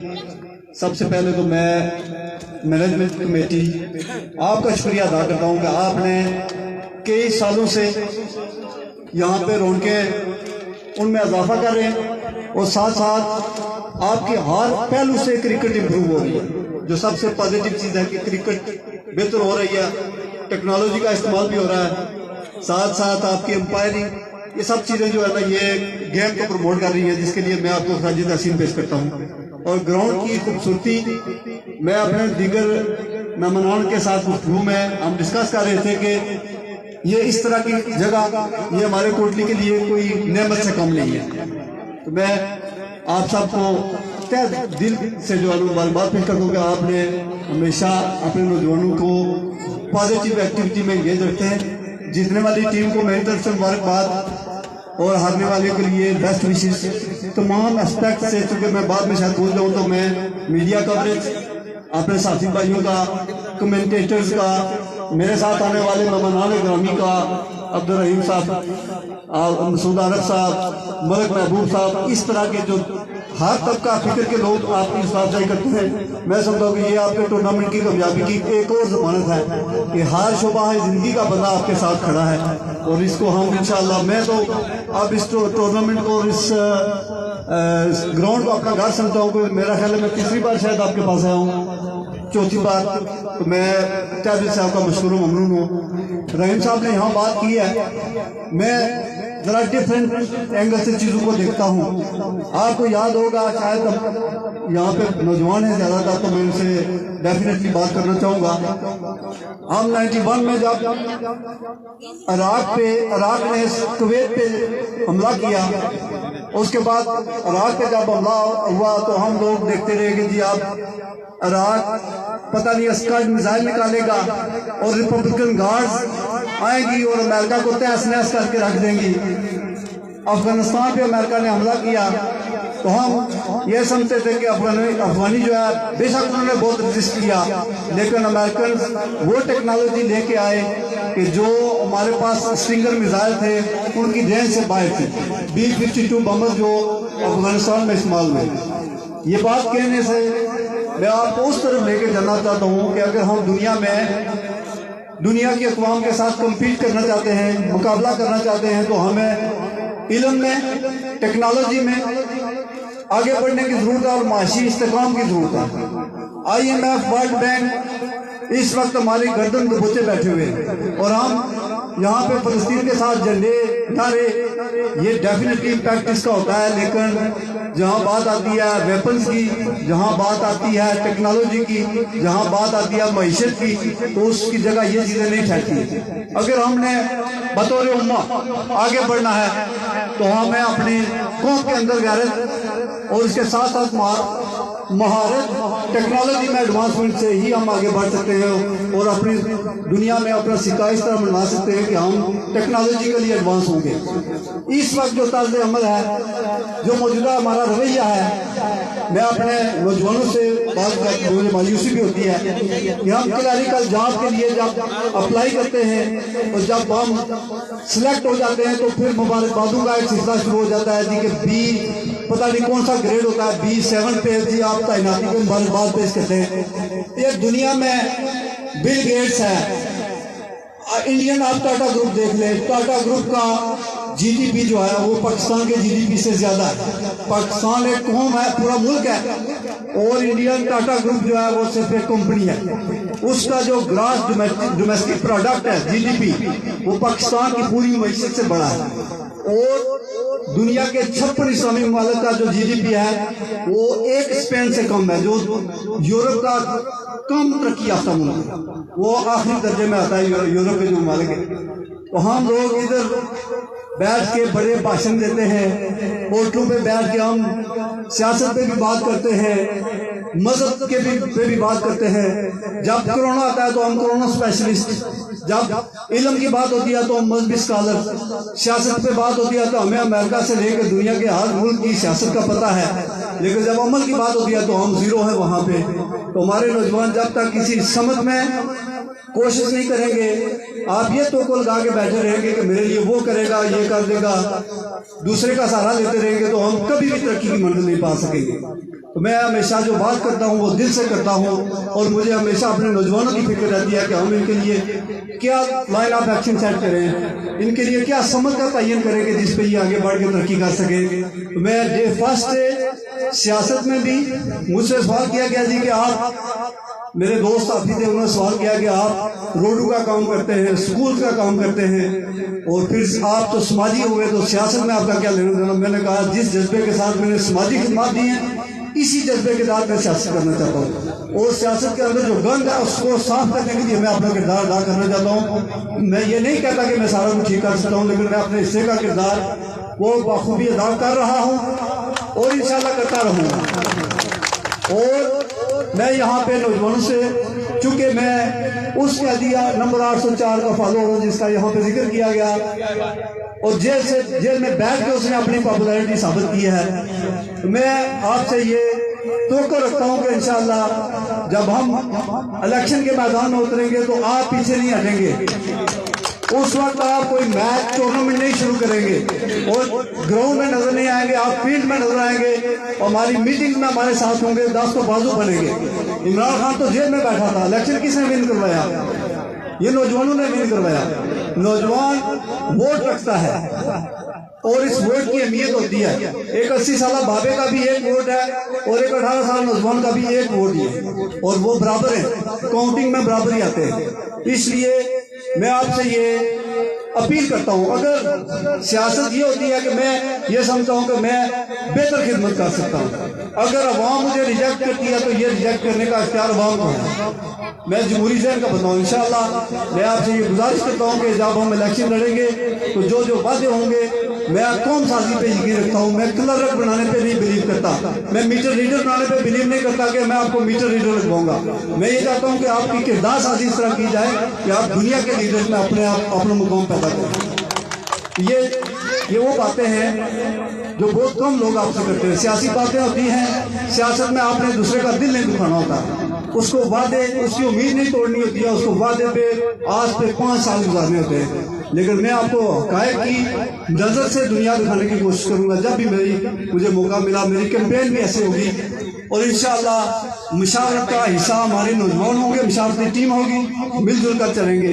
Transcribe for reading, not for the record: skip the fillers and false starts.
سب سے پہلے تو میں مینجمنٹ کمیٹی آپ کا شکریہ ادا کرتا ہوں کہ آپ نے کئی سالوں سے یہاں پہ رونقیں ان میں اضافہ کر رہے ہیں اور ساتھ ساتھ آپ کے ہر پہلو سے کرکٹ امپروو ہو رہی ہے، جو سب سے پازیٹیو چیز ہے کہ کرکٹ بہتر ہو رہی ہے، ٹیکنالوجی کا استعمال بھی ہو رہا ہے، ساتھ ساتھ آپ کی امپائرنگ، یہ سب چیزیں جو ہے نا یہ گیم کو پروموٹ کر رہی ہیں، جس کے لیے میں آپ کو خراج تحسین پیش کرتا ہوں۔ اور گراؤنڈ کی خوبصورتی میں اپنے دیگر مہمانان کے ساتھ گفتگو میں ہم ڈسکس کر رہے تھے کہ یہ اس طرح کی جگہ یہ ہمارے کوٹلی کے لیے کوئی نعمت سے کم نہیں ہے، تو میں آپ سب کو تہ دل سے جو ہے مبارکباد پیش کرتا ہوں کہ آپ نے ہمیشہ اپنے نوجوانوں کو پازیٹیو ایکٹیویٹی میں انگیج رکھتے ہیں۔ جیتنے والی ٹیم کو میری طرف سے مبارکباد اور ہارنے والے کے لیے بیسٹ وشز۔ تمام اسپیکٹ سے، چونکہ میں بعد میں شاید بھول جاؤں تو میں میڈیا کوریج، اپنے ساتھی بھائیوں کا، کمنٹیٹرز کا، میرے ساتھ آنے والے مہمانان گرامی کا، عبدالرحیم صاحب، مسعود عارف صاحب، ملک محبوب صاحب، اس طرح کے جو ہر طبقہ فکر کے لوگ آپ کی حوصلہ افزائی کرتے ہیں، میں سمجھتا ہوں کہ یہ آپ کے ٹورنامنٹ کی کامیابی کی ایک اور ضمانت ہے کہ ہر شعبہ زندگی کا بندہ آپ کے ساتھ کھڑا ہے، اور اس کو ہم انشاءاللہ، میں تو اب اس ٹورنامنٹ کو اور اس گراؤنڈ کو اپنا گھر سمجھتا ہوں کہ میرا خیال ہے میں تیسری بار شاید آپ کے پاس آیا ہوں، چوتھی بار، تو میں تہہ دل سے آپ کا مشکور و ممنون ہوں۔ رحیم صاحب نے یہاں بات کی ہے، میں ذرا ڈیفرنٹ اینگل سے چیزوں کو دیکھتا ہوں۔ آپ کو یاد ہوگا، شاید یہاں پہ نوجوان ہیں زیادہ تر، تو میں ان سے ڈیفینیٹلی بات کرنا چاہوں گا۔ ہم 91 میں جب عراق نے کویت پہ حملہ کیا، اس کے بعد عراق پہ جب حملہ ہوا تو ہم لوگ دیکھتے رہے کہ جی اب عراق پتہ نہیں اسکاڈ میزائل نکالے گا اور ریپبلکن گارڈز آئیں گی اور امریکہ کو تہس نہس کر کے رکھ دیں گی۔ افغانستان پہ امریکہ نے حملہ کیا تو ہم یہ سمجھتے تھے کہ افغانی جو ہے بے شک انہوں نے بہت رجسٹ کیا، لیکن امریکن وہ ٹیکنالوجی لے کے آئے کہ جو ہمارے پاس سٹنگر میزائل تھے ان کی رینج سے باہر تھے، B-52 بمبر جو افغانستان میں استعمال ہوئے۔ یہ بات کہنے سے میں آپ کو اس طرف لے کے جانا چاہتا ہوں کہ اگر ہم دنیا کی اقوام کے ساتھ کمپیٹ کرنا چاہتے ہیں، مقابلہ کرنا چاہتے ہیں، تو ہمیں علم میں، ٹیکنالوجی میں آگے بڑھنے کی ضرورت ہے اور معاشی استحکام کی ضرورت ہے۔ IMF، ورلڈ بینک اس وقت ہماری گردن پہ بچے بیٹھے ہوئے ہیں، اور ہم یہاں پہ فلسطین کے ساتھ جھنڈے اٹھارے، یہ ڈیفینیٹلی امپیکٹ اس کا ہوتا ہے، لیکن جہاں بات آتی ہے ویپنز کی، جہاں بات آتی ہے ٹیکنالوجی کی، جہاں بات آتی ہے معیشت کی، تو اس کی جگہ یہ چیزیں نہیں ٹھہرتی۔ اگر ہم نے بطور امہ آگے بڑھنا ہے تو ہمیں اپنی قوم کے اندر غیرت اور اس کے ساتھ ساتھ مہارت، ٹیکنالوجی میں ایڈوانسمنٹ سے ہی ہم آگے بڑھ سکتے ہیں اور اپنی دنیا میں اپنا سکہ اس طرح بنا سکتے ہیں کہ ہم ٹیکنالوجیکلی ایڈوانس ہوں گے۔ اس وقت جو طرز عمل ہے، جو موجودہ ہمارا رویہ ہے، میں اپنے نوجوانوں سے بات کرتا ہوں، مجھے مایوسی بھی ہوتی ہے کہ ہم کلیریکل جاب کے لیے جب اپلائی کرتے ہیں اور جب ہم سلیکٹ ہو جاتے ہیں تو پھر مبارکبادوں کا ایک سلسلہ شروع ہو جاتا ہے کہ B پتہ نہیں کون سا گریڈ ہوتا ہے، B7 پہ جی آپ تعیناتی کو مبارکباد پیش کرتے ہیں۔ یہ دنیا میں بل گیٹس ہے، انڈین آپ ٹاٹا گروپ دیکھ لیں، ٹاٹا گروپ کا GDP جو ہے وہ پاکستان کے GDP سے زیادہ ہے۔ پاکستان ایک قوم ہے، پورا ملک ہے، اور انڈین ٹاٹا گروپ جو ہے وہ صرف ایک کمپنی ہے۔ اس کا جو گراس ڈومیسٹک پروڈکٹ ہے GDP، وہ پاکستان کی پوری معیشت سے بڑا ہے، اور دنیا کے 56 اسلامی ممالک کا جو GDP ہے وہ ایک اسپین سے کم ہے، جو یورپ کا کم ترقی یافتہ ملک ہے، وہ آخری درجے میں آتا ہے یورپ کے جو ممالک ہیں۔ تو ہم لوگ ادھر بیٹھ کے بڑے بھاشن دیتے ہیں، ہوٹلوں پہ بیٹھ کے ہم سیاست پہ بھی بات کرتے ہیں، مذہب کے پہ بھی بات کرتے ہیں۔ جب کرونا آتا ہے تو ہم کرونا اسپیشلسٹ، جب علم کی بات ہوتی ہے تو ہم مذہبی اسکالر، سیاست پہ بات ہوتی ہے تو ہمیں امریکہ سے لے کے دنیا کے ہر ملک کی سیاست کا پتہ ہے، لیکن جب عمل کی بات ہوتی ہے تو ہم زیرو ہیں وہاں پہ۔ تو ہمارے نوجوان جب تک کسی سمت میں کوشش نہیں کریں گے، آپ یہ توقع لگا کے بیٹھے رہیں گے کہ میرے لیے وہ کرے گا، یہ کر دے گا، دوسرے کا سہارا لیتے رہیں گے، تو ہم کبھی بھی ترقی کی منزل نہیں پا سکیں گے۔ تو میں ہمیشہ جو بات کرتا ہوں وہ دل سے کرتا ہوں، اور مجھے ہمیشہ اپنے نوجوانوں کی فکر رہتی ہے کہ ہم ان کے لیے کیا لائن آف ایکشن سیٹ کریں، ان کے لیے کیا سمت کا تعین کریں کہ جس پہ یہ آگے بڑھ کے ترقی کر سکیں۔ تو میں ڈے فرسٹ سے سیاست میں بھی مجھ سے سوال کیا گیا جی کہ آپ، میرے دوست ساتھی تھے، انہوں نے سوال کیا کہ آپ روڈوں کا کام کرتے ہیں، سکول کا کام کرتے ہیں، اور پھر آپ تو سماجی ہوئے تو سیاست میں آپ کا کیا لینا دینا؟ میں نے کہا جس جذبے کے ساتھ میں نے سماجی خدمات دی ہیں اسی جذبے کے ساتھ میں سیاست کرنا چاہتا ہوں، اور سیاست کے اندر جو گند ہے اس کو صاف کرنے کے لیے میں اپنا کردار ادا کرنا چاہتا ہوں۔ میں یہ نہیں کہتا کہ میں سارا کچھ ٹھیک کر سکتا ہوں، لیکن میں اپنے حصے کا کردار وہ بخوبی ادا کر رہا ہوں اور انشاءاللہ کرتا رہوں گا۔ اور میں یہاں پہ نوجوانوں سے، چونکہ میں اس قیدیہ نمبر 804 کا فالوور ہوں جس کا یہاں پہ ذکر کیا گیا، اور جیل میں بیٹھ کے اس نے اپنی پاپولیرٹی ثابت کی ہے، میں آپ سے یہ توقع رکھتا ہوں کہ انشاءاللہ جب ہم الیکشن کے میدان میں اتریں گے تو آپ پیچھے نہیں ہٹیں گے۔ اس وقت آپ کوئی میچ ٹورنامنٹ نہیں شروع کریں گے اور گراؤنڈ میں نظر نہیں آئیں گے، آپ فیلڈ میں نظر آئیں گے، اور ہماری میٹنگ میں ہمارے ساتھ ہوں گے، دست و بازو بنیں گے۔ عمران خان تو جیل میں بیٹھا تھا، الیکشن کس نے ون کروایا؟ یہ نوجوانوں نے ون کروایا۔ نوجوان ووٹ رکھتا ہے اور اس ووٹ کی اہمیت ہوتی ہے۔ ایک 80 سالہ بابے کا بھی ایک ووٹ ہے اور ایک 18 سال نوجوان کا بھی ایک ووٹ ہے، اور وہ برابر ہیں، کاؤنٹنگ میں برابر ہی آتے ہیں۔ اس لیے میں آپ سے یہ اپیل کرتا ہوں، اگر سیاست یہ ہوتی ہے کہ میں یہ سمجھتا ہوں کہ میں بہتر خدمت کر سکتا ہوں، اگر عوام مجھے ریجیکٹ کرتی ہے تو یہ ریجیکٹ کرنے کا اختیار عوام کو ہے۔ میں جمہوری ذہن کا بتاؤں، انشاءاللہ میں آپ سے یہ گزارش کرتا ہوں کہ جب ہم الیکشن لڑیں گے تو جو وعدے ہوں گے، میں قوم سازی پہ یقین رکھتا ہوں، میں کلرک بنانے پہ نہیں بلیو کرتا، میں میٹر ریڈر بنانے پہ بلیو نہیں کرتا کہ میں آپ کو میٹر ریڈر لگواؤں گا۔ میں یہ چاہتا ہوں کہ آپ کی کردار سازی اس طرح کی جائے کہ آپ دنیا کے لیڈر میں اپنا مقام پیدا کریں۔ یہ وہ باتیں ہیں جو بہت کم لوگ آپ سے کرتے ہیں۔ سیاسی باتیں ہوتی ہیں، سیاست میں آپ نے دوسرے کا دل نہیں دکھانا ہوتا، اس کو وعدے، اس کی امید نہیں توڑنی ہوتی ہے، اس کو وعدے پہ آج پہ 5 سال گزارنے ہوتے ہیں۔ لیکن میں آپ کو حقائق کی نظر سے دنیا دکھانے کی کوشش کروں گا جب بھی مجھے موقع ملا۔ میری کیمپین بھی ایسے ہوگی، اور انشاءاللہ مشاورت کا حصہ ہمارے نوجوان ہوں گے، مشاورتی ٹیم ہوگی، مل جل کر چلیں گے۔